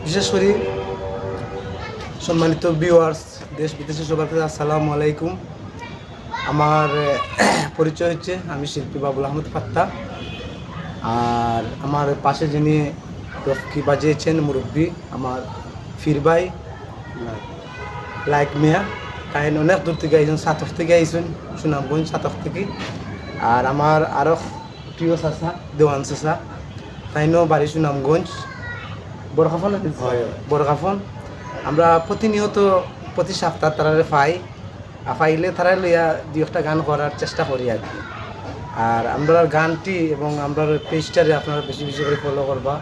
বিশেষ করে সম্মানিত ভিউয়ার্স, দেশ বিদেশে সবার কাছে আসসালামু আলাইকুম। আমার পরিচয় হচ্ছে, আমি শিল্পী বাবুল আহমদ ফাত্তা। আর আমার পাশে যিনি রফকি বাজিয়েছেন মুরব্বী, আমার ফির ভাই লাইক মিয়া। কাহিনী অনেক দূর থেকে আইসেন, সাতক থেকে আইসেন, সুনামগঞ্জ সাতক থেকে। আর আমার আরও প্রিয় চাচা দেওয়ান চাচা, তাইনও বাড়ি সুনামগঞ্জ বরকাফন। বরকাফন আমরা প্রতিনিয়ত প্রতি সপ্তাহ তারা পাইলে তারা লইয়া দুই একটা গান করার চেষ্টা করি আর কি। আর আমরা গানটি এবং আমরা পেজটারে আপনারা বেশি বেশি করে ফলো করবা।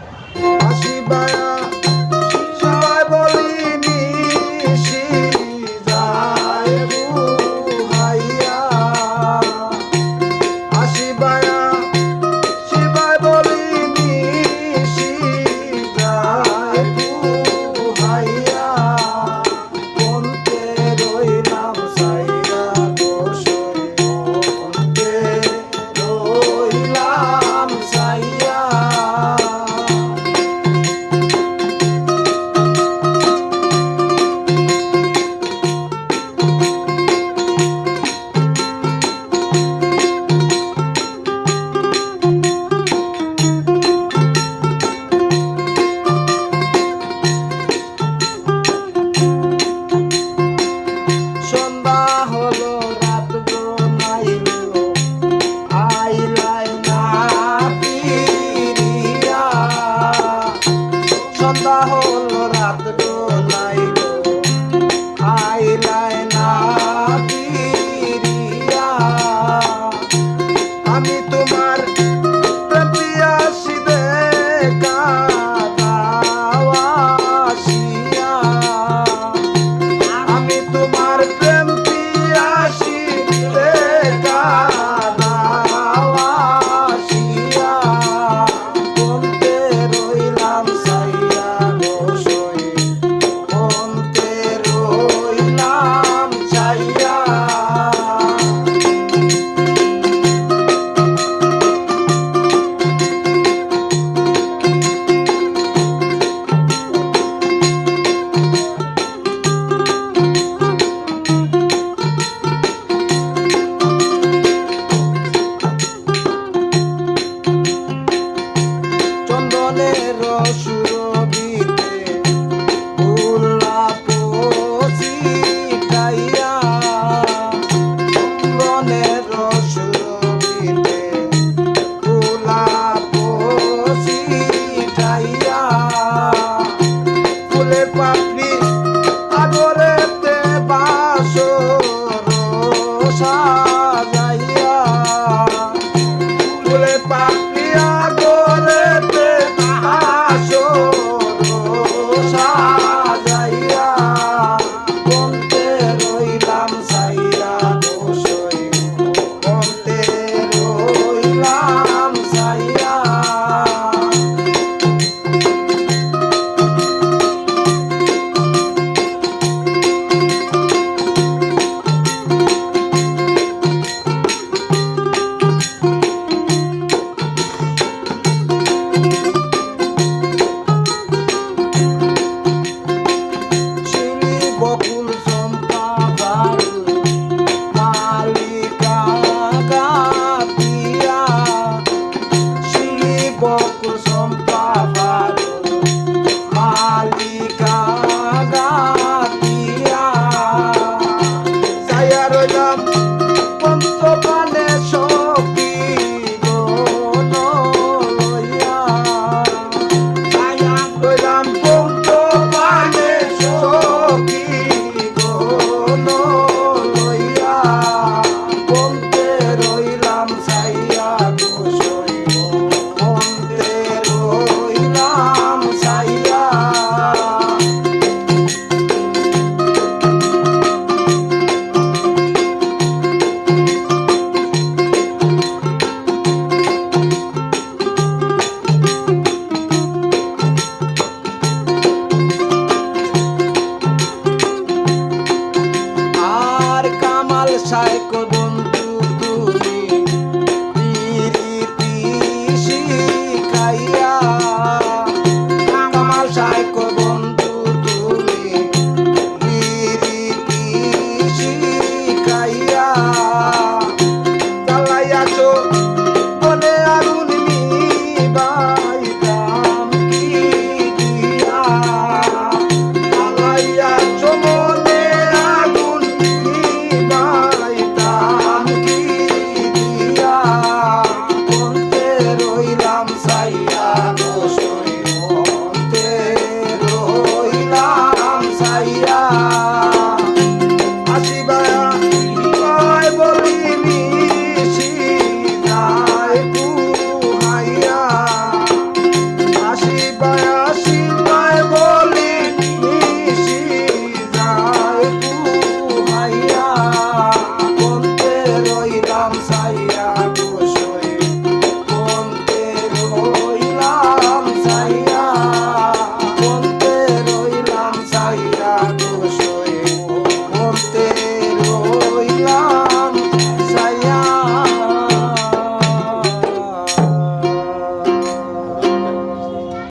সন্ধ্যা হলো রাত গো